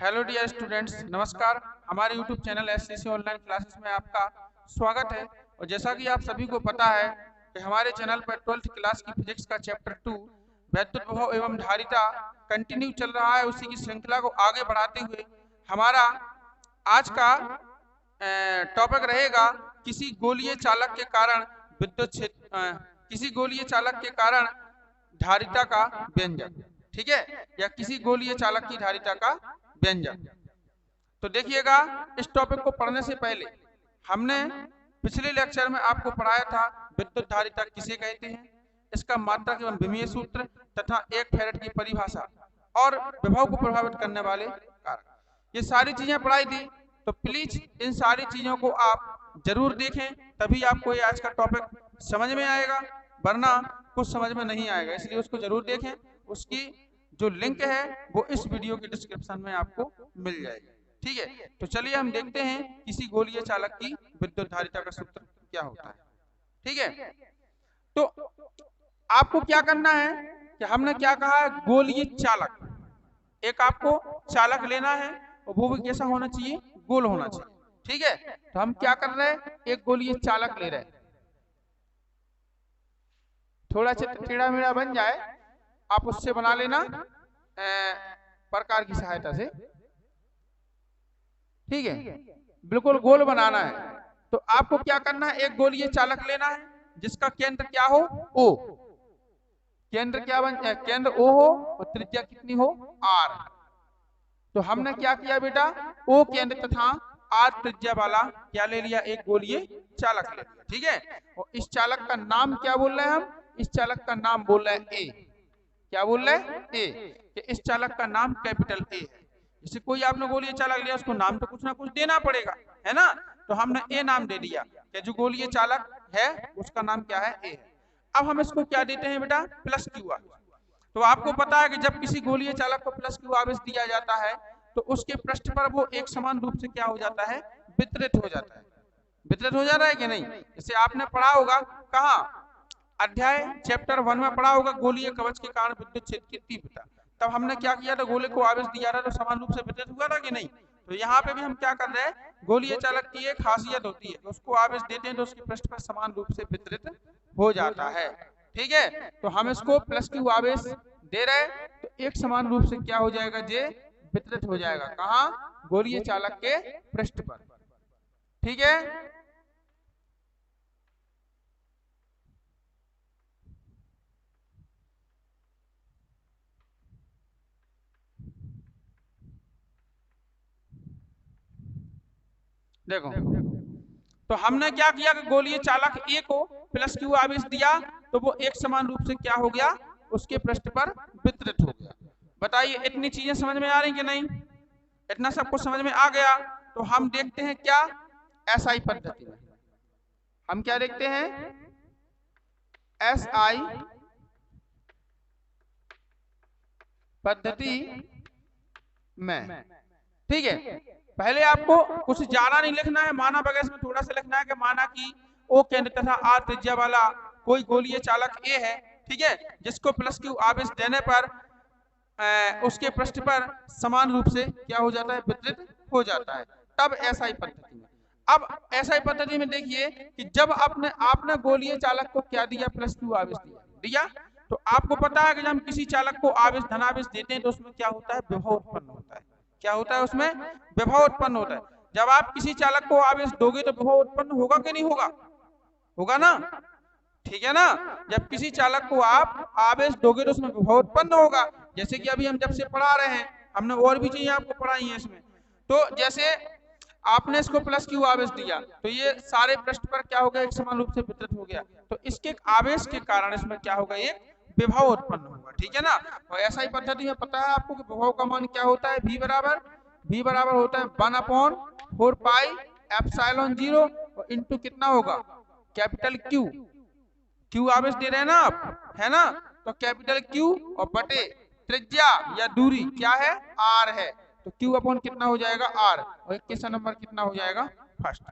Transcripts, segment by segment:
Hello dear students, नमस्कार। हमारे YouTube channel SCC online classes में आपका स्वागत है। और जैसा कि आप सभी को पता है कि हमारे चैनल पर 12th क्लास की फिजिक्स का चैप्टर 2 वैद्युत विभव एवं धारिता कंटिन्यू चल रहा है। उसी की श्रृंखला को आगे बढ़ाते हुए हमारा आज का टॉपिक रहेगा किसी गोलीय चालक के कारण विद्युत क्षेत्र किसी गोलीय चालक के कारण धारिता का व्यंजक। ठीक है, या किसी गोलीय चालक की धारिता का व्यंजक। तो देखिएगा, इस टॉपिक को पढ़ने से पहले हमने पिछले लेक्चर में आपको पढ़ाया था विद्युत धारिता किसे कहते हैं, इसका मात्रक एवं विमीय सूत्र तथा 1 फैराड की परिभाषा और विभव को प्रभावित करने वाले कारक, ये सारी चीजें पढ़ाई थी। तो प्लीज इन सारी चीजों को आप जरूर देखें, तभी आपको ये आज का टॉपिक समझ में आएगा, वरना कुछ समझ में नहीं आएगा। इसलिए उसको जरूर देखें। उसकी जो लिंक है वो इस वीडियो के डिस्क्रिप्शन में आपको मिल जाएगी। ठीक है, तो चलिए हम देखते हैं किसी गोलीय चालक की विद्युत धारिता का सूत्र क्या होता है। ठीक है, तो आपको क्या करना है कि हमने क्या कहा है, गोलीय चालक। एक आपको चालक लेना है और वो भी कैसा होना चाहिए, गोल होना चाहिए। ठीक है, तो हम क्या कर रहे हैं, एक गोलीय चालक ले रहे हैं। थोड़ा टेढ़ा मेढ़ा बन जाए आप उससे बना लेना प्रकार की सहायता से। ठीक है, बिल्कुल गोल बनाना है। तो आपको क्या करना है, एक गोलीय चालक लेना है जिसका केंद्र क्या हो, ओ। केंद्र क्या केंद्र ओ हो और त्रिज्या कितनी हो, आर। तो हमने क्या किया बेटा, ओ केंद्र तथा आर त्रिज्या वाला क्या ले लिया, एक गोलीय चालक ले लिया। ठीक है, और इस चालक का नाम क्या बोल रहे हैं हम, इस चालक का नाम बोल रहे हैं ए। क्या बोल रहे हैं, ए। कि इस चालक का नाम कैपिटल ए है। जैसे कोई आपने गोलीय चालक लिया, उसको नाम तो कुछ ना कुछ देना पड़ेगा, है ना। तो हमने ए नाम दे दिया कि जो गोलीय चालक है उसका नाम क्या है, ए है। अब हम इसको क्या देते हैं बेटा, प्लस क्यू आवेश। तो आपको पता है कि जब किसी गोलीय चालक को प्लस क्यू आवेश दिया जाता है तो उसके पृष्ठ पर वो एक समान रूप से क्या हो जाता है, वितरित हो जाता है। वितरित हो जा रहा है कि नहीं। जैसे आपने पढ़ा होगा, कहा अध्याय चैप्टर 1 में पढ़ा होगा, गोलीय कवच के कारण विद्युत क्षेत्र की तीव्रता। तब हमने क्या किया था, गोले को आवेश दिया था तो समान रूप से वितरित हुआ था कि नहीं। तो यहाँ पे भी हम क्या कर रहे हैं, गोलीय चालक की एक खासियत होती है, उसको आवेश देते हैं तो उसके पृष्ठ पर समान रूप से वितरित हो जाता है। ठीक है, तो हम इसको प्लस क्यू आवेश दे रहे हैं तो एक समान रूप से क्या हो जाएगा, जे वितरित हो जाएगा। कहा, गोलीय चालक के पृष्ठ पर। ठीक है, देखो तो हमने क्या किया कि गोलीय चालक ए को प्लस क्यू आवेश दिया तो वो एक समान रूप से क्या हो गया, उसके पृष्ठ पर वितरित हो गया। बताइए इतनी चीजें समझ में आ रही कि नहीं, इतना सब कुछ समझ में आ गया। तो हम देखते हैं क्या, एसआई पद्धति में हम क्या देखते हैं, एसआई पद्धति में। ठीक है, पहले आपको कुछ ज्यादा नहीं लिखना है, माना बगैर इसमें थोड़ा सा लिखना है कि माना कि ओ केंद्र तथा आर त्रिज्या वाला कोई गोलीय चालक ए है। ठीक है, जिसको प्लस क्यू आवेश देने पर उसके पृष्ठ पर समान रूप से क्या हो जाता है, वितरित हो जाता है। तब एसआई पद्धति में। अब एसआई पद्धति में देखिए कि जब आपने गोलीय चालक को क्या दिया, प्लस क्यू आवेश दिया, तो आपको पता है कि जब हम किसी चालक को आवेश धनावेश देते हैं तो उसमें क्या होता है, विभव उत्पन्न होता है। क्या होता है, उसमें विभव उत्पन्न होता है। जब आप किसी चालक को आवेश दोगे तो विभव उत्पन्न होगा कि नहीं होगा, होगा ना। ठीक है ना, जब किसी चालक को आप आवेश दोगे तो उसमें विभव उत्पन्न होगा। जैसे कि अभी हम जब से पढ़ा रहे हैं, हमने और भी चीजें आपको पढ़ाई हैं इसमें। तो जैसे आपने इसको प्लस क्यू आवेश दिया तो ये सारे पृष्ठ पर क्या हो गया, एक समान रूप से वितरित हो गया। तो इसके आवेश के कारण इसमें क्या होगा, एक विभव उत्पन्न होगा। ठीक है ना। और ऐसा ही पद्धति में पता है आपको कि विभव का मान क्या होता है, v बराबर होता है 1/4 पाई एप्सिलॉन 0 और इंटू कितना होगा, कैपिटल क्यू। क्यू आवेश दे रहे हैं ना आप, है ना। तो कैपिटल क्यू और बटे त्रिज्या या दूरी क्या है, आर है। तो क्यू अपॉन कितना हो जाएगा, आर, और 21 नंबर कितना हो जाएगा, फर्स्ट।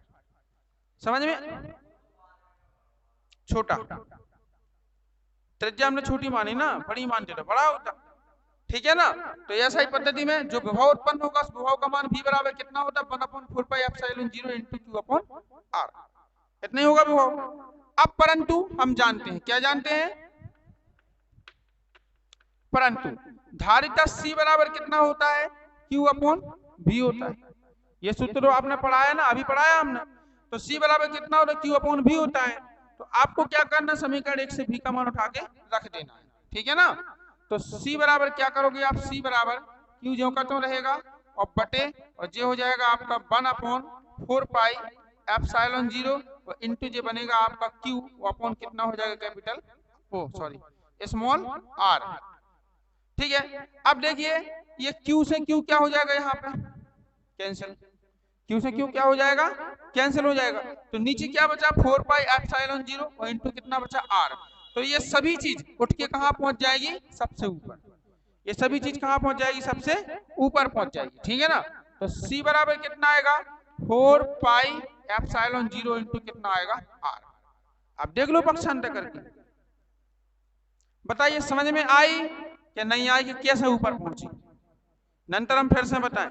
समझ में, छोटा त्रिज्या हमने छोटी मानी ना, बड़ी मानते तो बड़ा होता। ठीक है ना। तो एसआई पद्धति में जो विभव उत्पन्न होगा उस विभव का मान v बराबर कितना होता है 1/4πε0 × q/r, इतना ही होगा विभव। अब परंतु हम जानते हैं, क्या जानते हैं, परंतु धारिता c बराबर कितना होता है q/v होता है। ये सूत्र आपने पढ़ाया ना, अभी पढ़ाया हमने। तो c बराबर कितना होता है q/v होता है। तो आपको क्या करना, समीकरण 1 से v का मान उठा के रख देना है, ठीक है ना। तो c बराबर क्या करोगे आप, c बराबर q ज्यों का त्यों रहेगा और बटे और जे हो जाएगा आपका 1/4πε0 और इंटू जे बनेगा आपका q अपॉन कितना हो जाएगा कैपिटल ओ सॉरी स्मॉल r, ठीक है। अब देखिए ये q से q क्या हो जाएगा, यहाँ पे कैंसिल, q से q क्या हो जाएगा, कैंसिल हो जाएगा। तो नीचे क्या बचा 4πε0 और इंटू कितना बचा r। तो ये सभी चीज उठ के कहाँ पहुंच जाएगी, सबसे ऊपर। ये सभी चीज कहाँ पहुंच जाएगी, सबसे ऊपर पहुंच जाएगी, ठीक है ना। तो c बराबर कितना आएगा 4πε0 इंटू कितना आएगा r। अब देख लो पक्षांतर करके, बताइए समझ में आई कि नहीं आई, कि कैसे ऊपर पहुंची, नंतर हम फिर से बताएं,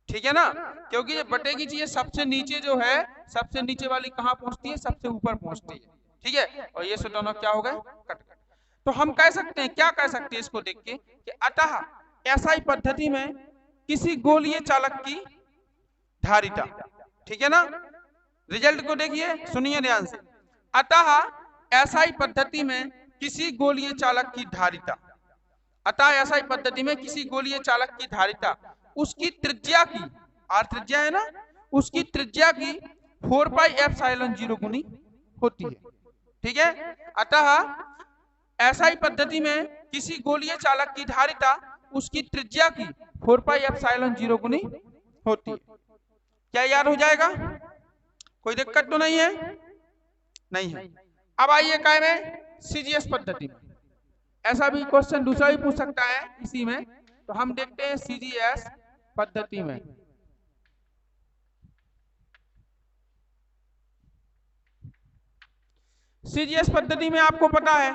ठीक है ना। क्योंकि ये बटे की चीज सबसे नीचे जो है, सबसे नीचे वाली कहाँ पहुंचती है, सबसे ऊपर पहुंचती है, ठीक है। और ये से दोनों क्या हो गए, कट कट। तो हम कह सकते हैं, क्या कह सकते हैं इसको देख के कि अतः एसआई पद्धति में किसी गोलीय चालक की धारिता, ठीक है ना। रिजल्ट को देखिए, सुनिए ध्यान से। अतः एसआई पद्धति में किसी गोलीय चालक की धारिता, अतः एसआई पद्धति में किसी गोलीय चालक की धारिता उसकी त्रिज्या की, आर त्रिज्या है ना, उसकी त्रिज्या की 4πε0 गुनी होती है, ठीक है। अतः एसआई पद्धति में किसी गोलीय चालक की धारिता उसकी त्रिज्या की 4πε0 गुनी होती है। क्या याद हो जाएगा, कोई दिक्कत तो नहीं है, नहीं है। अब आइए काय में सीजीएस पद्धति में, ऐसा भी क्वेश्चन दूसरा भी पूछ सकता है इसी में। तो हम देखते हैं सीजीएस पद्धति में, सीजीएस पद्धति में आपको पता है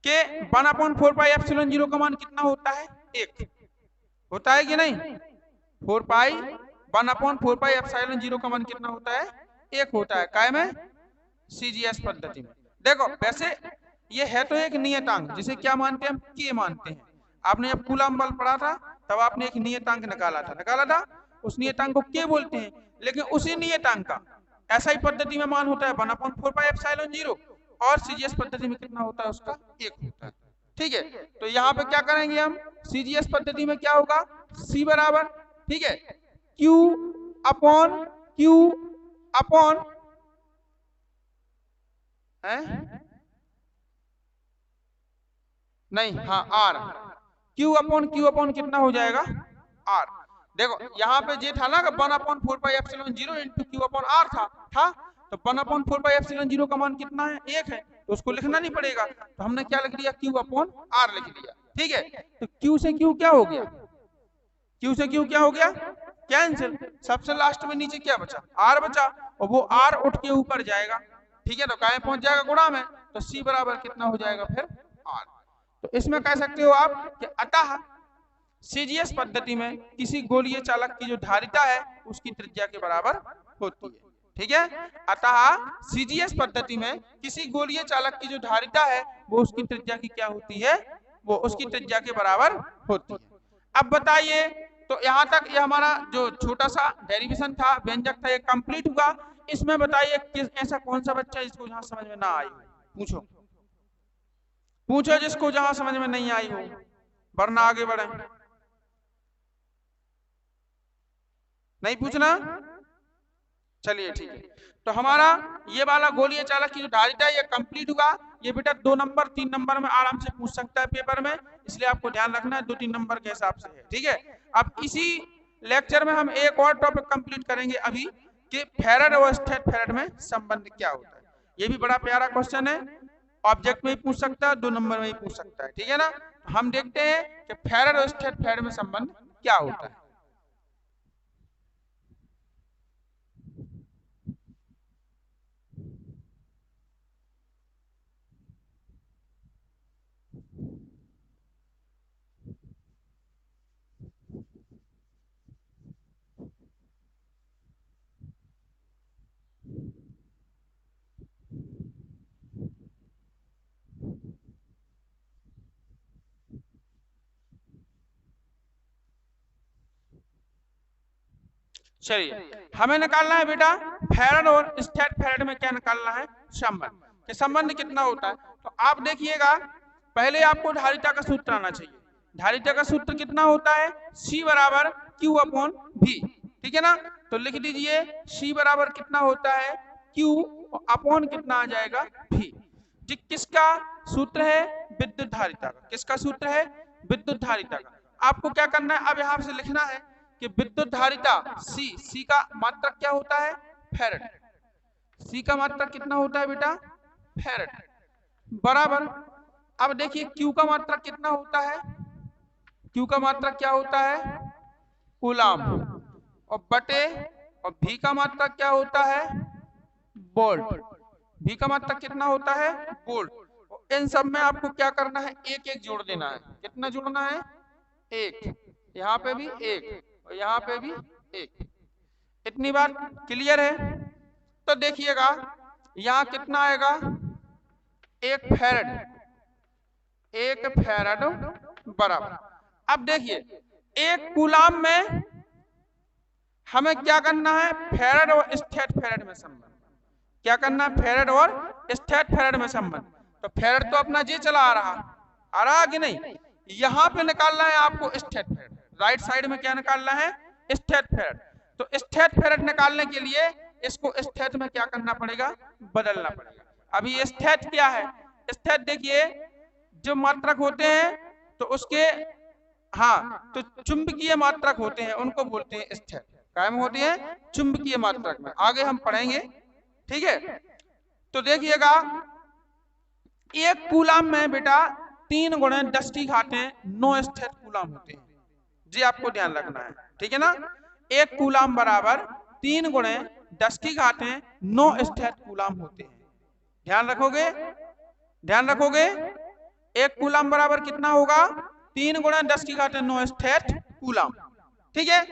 कि 1/4πε0 का मान कितना होता है, 1 होता है कि नहीं। 1/4πε0 का मान कितना होता है, 1 होता है, काय में सीजीएस पद्धति में। देखो वैसे ये है तो एक नियतांक, जिसे क्या मानते हैं हम, के मानते हैं। आपने जब कूलम बल पढ़ा था तब आपने एक नियतांक निकाला था, उस नियतांक को के बोलते हैं। लेकिन उसी नियतांक का एसआई पद्धति में मान होता है 1/4πε0 और सीजीएस पद्धति में कितना होता है, उसका 1 होता है, ठीक है। तो यहाँ पे क्या करेंगे हम, सीजीएस पद्धति में क्या होगा, सी बराबर, ठीक है, Q अपॉन नहीं, हाँ R, Q अपॉन कितना हो जाएगा R। देखो यहाँ पे जे था ना 1/4πε0 इंटू Q/R था। तो 1/4πε0 का मान कितना है, 1 है, तो उसको लिखना नहीं पड़ेगा। तो हमने क्या लिख लिया, Q/R लिख लिया, ठीक है। तो Q से Q क्या हो गया, Q से Q क्या हो गया, कैंसिल। सबसे लास्ट में नीचे क्या बचा, R बचा, और वो R उठ के ऊपर जाएगा, ठीक है। तो कहाँ पहुंच जाएगा, गुणा में। तो C बराबर कितना हो जाएगा फिर R। तो इसमें कह सकते हो आप कि अतः सीजीएस पद्धति में किसी गोलीय चालक की जो धारिता है उसकी त्रिज्या के बराबर होती है, ठीक है। अतः सीजीएस पद्धति में किसी गोलीय चालक की जो धारिता है वो उसकी त्रिज्या की क्या होती है, वो उसकी त्रिज्या के बराबर होती है। अब बताइए, तो यहाँ तक ये हमारा जो छोटा सा डेरिवेशन था, व्यंजक था, ये कंप्लीट हुआ। इसमें बताइए किस ऐसा कौन सा बच्चा जिसको यहाँ समझ में ना आई, पूछो पूछो जिसको जहां समझ में नहीं आई हो, वरना आगे बढ़े। नहीं पूछना, चलिए ठीक है। तो हमारा ये वाला गोलीय चालक की जो धारिता है ये कंप्लीट हुआ। ये बेटा 2 नंबर 3 नंबर में आराम से पूछ सकता है पेपर में, इसलिए आपको ध्यान रखना है 2-3 नंबर के हिसाब से है, ठीक है। अब इसी लेक्चर में हम एक और टॉपिक कंप्लीट करेंगे अभी कि फैराड और स्टेट में संबंध क्या होता है। ये भी बड़ा प्यारा क्वेश्चन है, ऑब्जेक्ट में ही पूछ सकता है, 2 नंबर में ही पूछ सकता है, ठीक है ना। हम देखते हैं कि फैराड और स्टेट में संबंध क्या होता है। चलिए हमें निकालना है बेटा फैराड और स्टेट फैराड में क्या निकालना है, संबंध कि संबंध कितना होता है। तो आप देखिएगा पहले आपको धारिता का सूत्र आना चाहिए। धारिता का सूत्र कितना होता है, C बराबर Q अपॉन V, ठीक है ना। तो लिख दीजिए C बराबर कितना होता है Q अपॉन कितना आ जाएगा V। जी किसका सूत्र है, विद्युत धारिता का। किसका सूत्र है, विद्युत धारिता का। आपको क्या करना है, अब यहां से लिखना है कि विद्युत धारिता C का मात्रक क्या होता है, फैराड। C का मात्रक कितना होता है बेटा, फैराड, बराबर। अब देखिए Q का मात्रक कितना होता है, Q का मात्रक क्या होता है, कूलाम, और बटे, और V का मात्रक क्या होता है, वोल्ट। V का मात्रक कितना होता है, वोल्ट। इन सब में आपको क्या करना है, एक एक जोड़ देना है। कितना जोड़ना है, एक, यहाँ पे भी एक और यहाँ पे भी एक। इतनी बात क्लियर है। तो देखिएगा यहाँ कितना आएगा, एक फैराड, एक फैराड बराबर। अब देखिए एक कूलाम में हमें क्या करना है, फैराड और स्टेट फैराड में संबंध। क्या करना है, फैराड और स्टेट फैराड में संबंध। तो फैराड तो अपना जी चला आ रहा कि नहीं, यहां पे निकालना है आपको स्टेट फैराड। राइट साइड में क्या निकालना है, स्टेट फैराड। तो स्टेट फैराड निकालने के लिए इसको स्टेट में क्या करना पड़ेगा, बदलना पड़ेगा। अभी स्टेट क्या है, स्टेट देखिए जो मात्रक होते हैं तो उसके, हाँ तो चुंबकीय मात्रक होते हैं उनको बोलते हैं स्टेट। कायम होते हैं चुंबकीय मात्रक में, आगे हम पढ़ेंगे, ठीक है। तो देखिएगा एक कूलाम में बेटा 3 गुणे 10 की घातें 9 स्टेट कूलाम होते हैं। जी आपको ध्यान रखना है, ठीक है ना। एक कूलाम बराबर 3 गुणे 10 की घातें 9 स्टेट कूलाम होते हैं। ध्यान रखोगे, ध्यान रखोगे। एक कूलाम बराबर कितना होगा, 3 गुणे 10 की घातें 9 स्टेट कूलाम, ठीक है।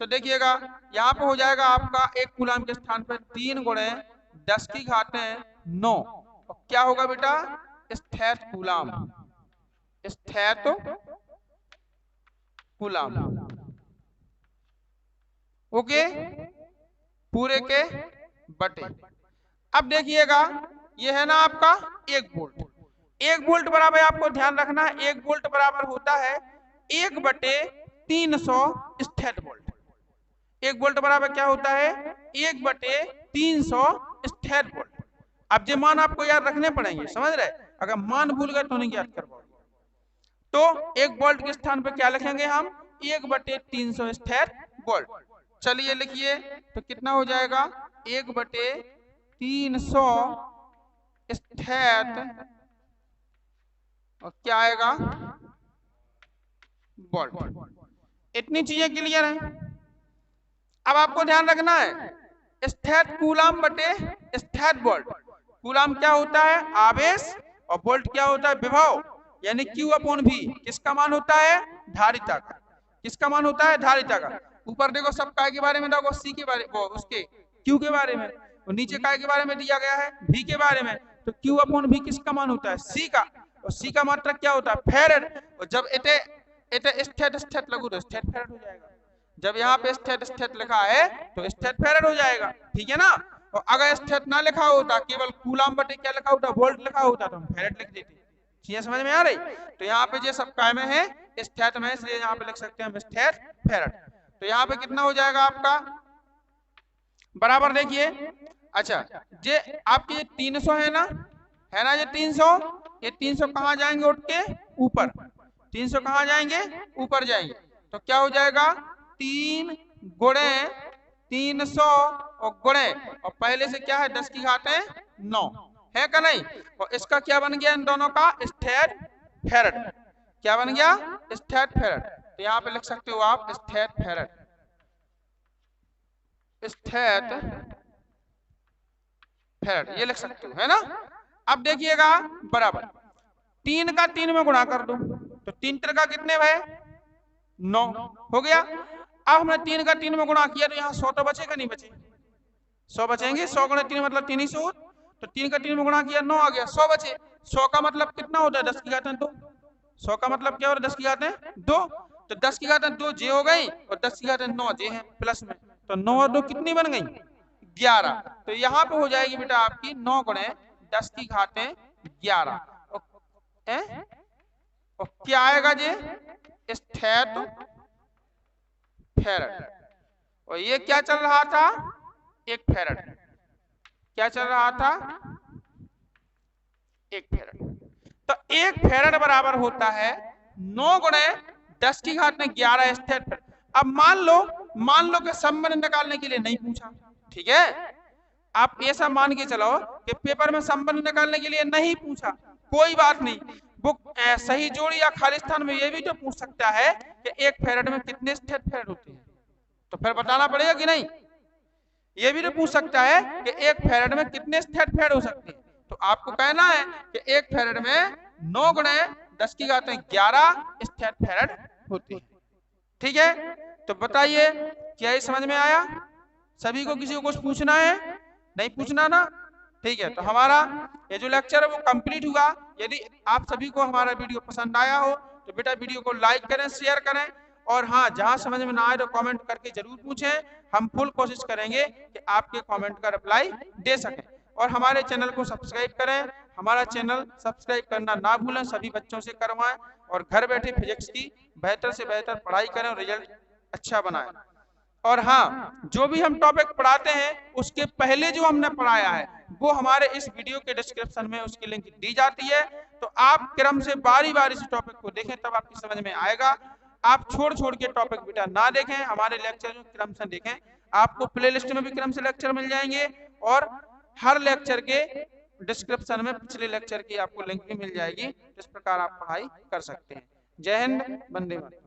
तो देखिएगा यहाँ पे हो जाएगा आपका एक कूलाम के स्थान पर 3 गुणे 10 की घातें 9, और क्या होगा बेटा, state coulomb, state coulomb. Okay, पूरे के बटे। अब देखिएगा ये है ना आपका 1 वोल्ट। 1 वोल्ट बराबर आपको ध्यान रखना है, 1 वोल्ट बराबर होता है 1/300 स्टेट वोल्ट। 1 वोल्ट बराबर क्या होता है, 1/300 स्टेट वोल्ट। अब ये मान आपको याद रखने पड़ेंगे, समझ रहे। अगर मान भूल गए तो नहीं याद कर पाओगे। तो 1 वोल्ट के स्थान पर क्या लिखेंगे हम, 1/300 स्टेट वोल्ट। चलिए लिखिए, तो कितना हो जाएगा, 1/300 स्टेट, और क्या आएगा, वोल्ट। इतनी चीजें क्लियर हैं। अब आपको ध्यान रखना है स्टेट कूलाम बटे स्टेट वोल्ट। कूलाम क्या होता है, आवेश, और वोल्ट क्या होता है, विभव, यानी Q अपॉन V। किसका मान होता है, धारिता का। किसका मान होता है, धारिता का। ऊपर देखो सब काय के बारे में देखो, C के बारे में, उसके Q के बारे में, और नीचे काय के बारे में दिया गया है, V के बारे में। तो Q अपॉन V किसका मान होता है, C का, और C का मात्रक क्या होता है, फैराड। और जब इटे स्टेट स्टेट लगू तो स्टेट फैराड हो जाएगा। जब यहाँ पे स्टेट स्टेट लिखा है तो स्टेट फैराड हो जाएगा, ठीक है ना। और अगर स्टेट ना लिखा होता, केवल कूलाम बटे क्या लिखा होता, वोल्ट लिखा होता, तो हम फैराड लिख देते। चीजें समझ में आ रही। तो यहाँ पे ये सब काय में है, स्टेट में, इसलिए यहाँ पे लिख सकते हैं हम स्टेट फैराड। तो यहाँ पे कितना हो जाएगा आपका, बराबर देखिए। अच्छा ये आपके 300 है ना, ये 300, ये 300 कहाँ जाएंगे, उठ के ऊपर। 300 कहाँ जाएंगे, ऊपर जाएंगे। तो क्या हो जाएगा, 3 गुणे 300 और गुणे, और पहले से क्या है 10 की घातें 9 है का नहीं। और इसका क्या बन गया, इन दोनों का स्टेट फैराड। क्या बन गया, स्टेट फैराड। तो यहाँ पे लिख सकते हो आप स्टेट फैराड, स्टेट फैराड, ये लिख सकते हो, है ना। अब देखिएगा बराबर 3 का 3 में गुणा कर दो, तो 3 त्रिका कितने भाई, 9 हो गया। अब हमने 3 का 3 में गुणा किया तो यहाँ 100 तो बचेगा नहीं, बचे 100 बचेंगे। 100 गुणे 3 मतलब 300, तो 3 का 3 में गुणा किया 9 आ गया, 100 बचे। 100 का मतलब कितना होता है 10 की घात 2। 100 का मतलब क्या हो रहा है 10 की घात 2। तो 10 की घात 2 जे हो गई और 10 की घात 9 जे है प्लस में, तो 9 और 2 कितनी बन गई 11। तो यहाँ पे हो जाएगी बेटा आपकी 9 गुणे 10 की घातें 11। और क्या आएगा जे स्टेट फेरड। और ये क्या चल रहा था 1 फेरड। क्या चल रहा था 1 फेरड। तो 1 फेरड बराबर होता है 9 गुणे 10 की घात में 11 स्टेट फेरड। अब मान लो कि संबंध निकालने के लिए नहीं पूछा, ठीक है, आप ऐसा मान के चलो कि पेपर में संबंध निकालने के लिए नहीं पूछा, कोई बात नहीं, वो सही जोड़ी या खाली स्थान में ये भी तो पूछ सकता है कि 1 फेरड में कितने स्टेट फेरड होते हैं, तो फिर बताना पड़ेगा कि नहीं। ये भी तो पूछ सकता है कि 1 फेरड में कितने स्टेट फेरड हो सकते हैं, तो आपको कहना है कि 1 फेरड में 9 गुणे 10 की घात 11 स्टेट फेरड होते हैं। ठीक है, तो बताइए क्या ये समझ में आया? सभी को किसी को कुछ पूछना है? नहीं पूछना ना? ठीक है, तो हमारा ये जो लेक्चर है वो कंप्लीट हुआ। यदि आप सभी को हमारा वीडियो पसंद आया हो तो बेटा वीडियो को लाइक करें, शेयर करें, और हाँ, जहां समझ में ना आए तो कमेंट करके जरूर पूछें। हम फुल कोशिश करेंगे कि आपके कमेंट का रिप्लाई दे सकें। और हमारे चैनल को सब्सक्राइब करें, हमारा चैनल सब्सक्राइब करना ना भूलें, सभी बच्चों से करवाएं और घर बैठे फिजिक्स की बेहतर से बेहतर पढ़ाई करें और रिजल्ट अच्छा बनाएं। और हाँ, जो भी हम टॉपिक पढ़ाते हैं उसके पहले जो हमने पढ़ाया है वो हमारे इस वीडियो के डिस्क्रिप्शन में उसकी लिंक दी जाती है, तो आप क्रम से बारी बारी से टॉपिक को देखें, तब आपकी समझ में आएगा। आप छोड़ के टॉपिक बेटा ना देखें, हमारे लेक्चर क्रम से देखें, आपको प्लेलिस्ट में भी क्रम से लेक्चर मिल जाएंगे और हर लेक्चर के डिस्क्रिप्शन में पिछले लेक्चर की आपको लिंक भी मिल जाएगी। इस प्रकार आप पढ़ाई कर सकते हैं। जय हिंद, वंदे मातरम।